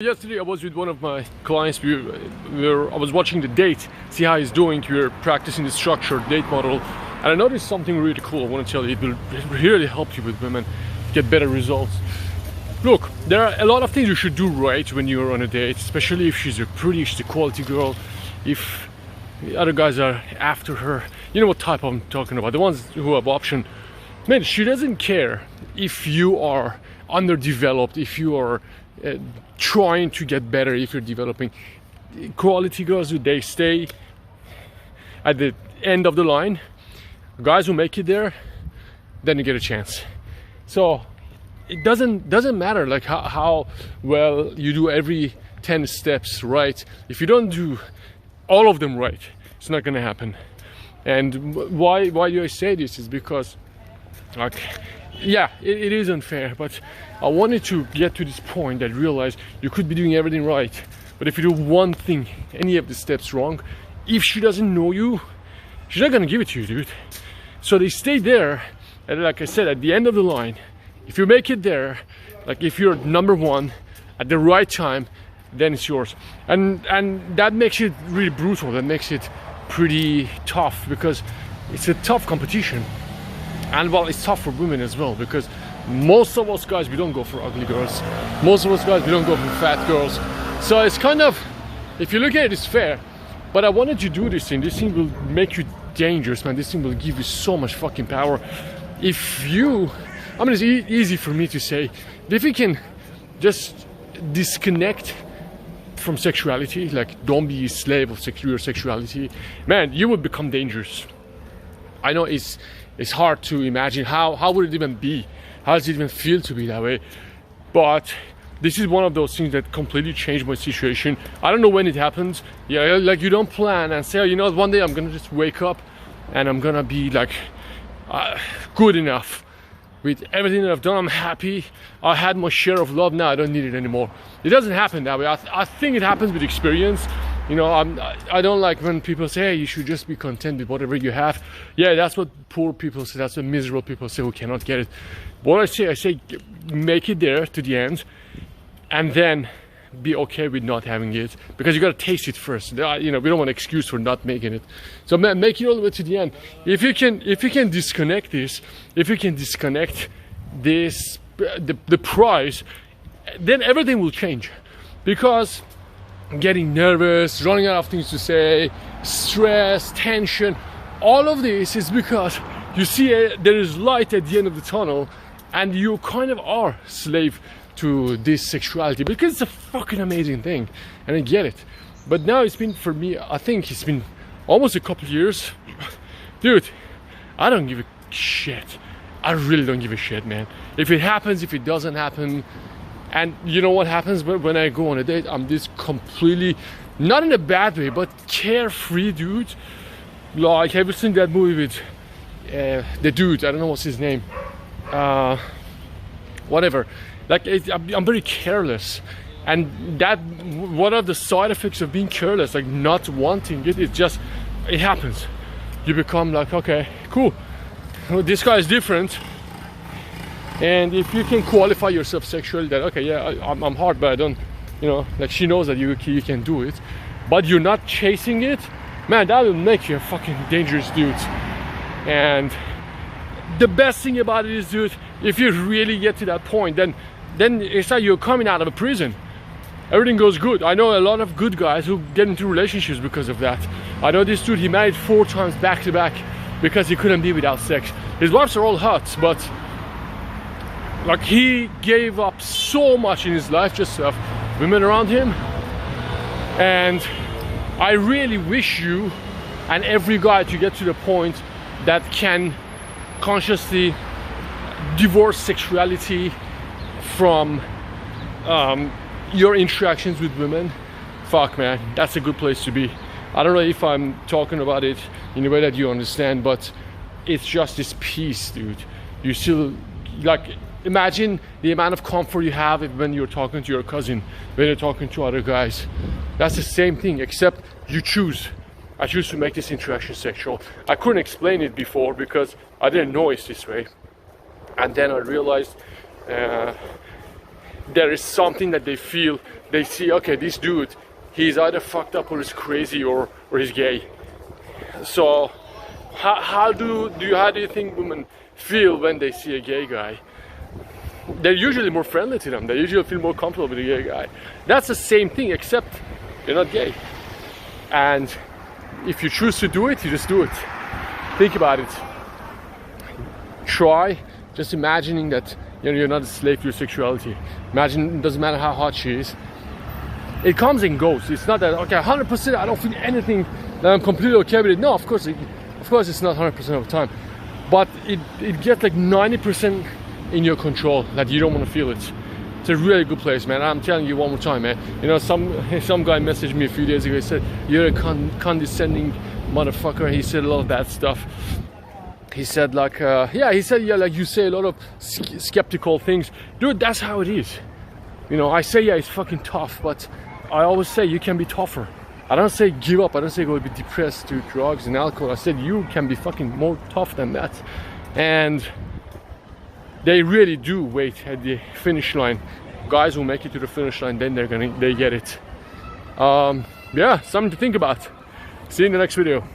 Yesterday I was with one of my clients. I was watching the date, see how he's doing. We were practicing the structured date model, and I noticed something really cool. I want to tell you, it will really help you with women get better results. Look, there are a lot of things you should do right when you're on a date, especially if she's a pretty, she's a quality girl. If the other guys are after her, you know what type I'm talking about, the ones who have option. Man, she doesn't care if you are underdeveloped, if you are trying to get better, if you're developing. Quality girls, they stay at the end of the line. Guys who make it there, then you get a chance. So it doesn't matter like how well you do every 10 steps right. If you don't do all of them right, it's not gonna happen. And why do I say this is because, like, yeah, it is unfair, but I wanted to get to this point that realize you could be doing everything right, but if you do one thing, any of the steps wrong, if she doesn't know you, she's not gonna give it to you, dude. So they stay there, and like I said, at the end of the line, if you make it there, like if you're number one at the right time, then it's yours. And that makes it really brutal. That makes it pretty tough because it's a tough competition. And well, it's tough for women as well because most of us guys, we don't go for ugly girls. Most of us guys, we don't go for fat girls. So it's kind of, if you look at it, it's fair. But I wanted to do this thing. This thing will make you dangerous, man. This thing will give you so much fucking power. If you, I mean, it's easy for me to say, if you can just disconnect from sexuality, like don't be a slave of your sexuality, man, you will become dangerous. I know it's hard to imagine how would it even be, how does it even feel to be that way, but this is one of those things that completely changed my situation. I don't know when it happens. Yeah, like you don't plan and say, oh, you know, one day I'm gonna just wake up and I'm gonna be like good enough with everything that I've done. I'm happy, I had my share of love, now I don't need it anymore. It doesn't happen that way. I think it happens with experience. You know, I don't like when people say, hey, you should just be content with whatever you have. Yeah, that's what poor people say, that's what miserable people say who cannot get it. What I say make it there to the end and then be okay with not having it, because you gotta taste it first. You know, we don't want an excuse for not making it. So make it all the way to the end. If you can disconnect this, if you can disconnect this, the prize, then everything will change. Because getting nervous, running out of things to say, stress, tension, all of this is because you see there is light at the end of the tunnel and you kind of are slave to this sexuality because it's a fucking amazing thing and I get it. But now it's been, for me, I think it's been almost a couple of years. Dude, I don't give a shit. I really don't give a shit, man. If it happens, if it doesn't happen. And you know what happens when I go on a date? I'm this completely, not in a bad way, but carefree dude. Like, have you seen that movie with the dude? I don't know what's his name. Whatever. Like, I'm very careless. And that, what are the side effects of being careless? Like, not wanting it, it happens. You become like, okay, cool. Well, this guy is different. And if you can qualify yourself sexually, that okay, yeah, I'm hard, but I don't, you know, like she knows that you can do it, but you're not chasing it, man, that will make you a fucking dangerous dude. And the best thing about it is, dude, if you really get to that point, then it's like you're coming out of a prison. Everything goes good. I know a lot of good guys who get into relationships because of that. I know this dude, he married 4 times back to back because he couldn't be without sex. His wives are all hot, but like he gave up so much in his life just to have women around him. And I really wish you and every guy to get to the point that can consciously divorce sexuality from your interactions with women. Fuck, man, that's a good place to be. I don't know if I'm talking about it in a way that you understand, but it's just this peace, dude. You still, like, imagine the amount of comfort you have when you're talking to your cousin, when you're talking to other guys. That's the same thing, except you choose. I choose to make this interaction sexual. I couldn't explain it before because I didn't know it's this way. And then I realized there is something that they feel they see, okay, this dude, he's either fucked up or he's crazy or he's gay. So how do you think women feel when they see a gay guy? They're usually more friendly to them. They usually feel more comfortable with a gay guy. That's the same thing, except you're not gay. And if you choose to do it, you just do it. Think about it. Try just imagining that you're not a slave to your sexuality. Imagine it doesn't matter how hot she is. It comes and goes. It's not that, okay, 100% I don't feel anything, that I'm completely okay with it. No, of course it's not 100% of the time. But it gets like 90% in your control that you don't want to feel it. It's a really good place, man. I'm telling you one more time, man. You know, some guy messaged me a few days ago. He said, you're a condescending motherfucker. He said a lot of bad stuff. He said like, like you say a lot of skeptical things. Dude, that's how it is. You know, I say, yeah, it's fucking tough, but I always say you can be tougher. I don't say give up. I don't say go be depressed to drugs and alcohol. I said you can be fucking more tough than that. And they really do wait at the finish line. Guys will make it to the finish line, then they get it. Yeah, something to think about. See you in the next video.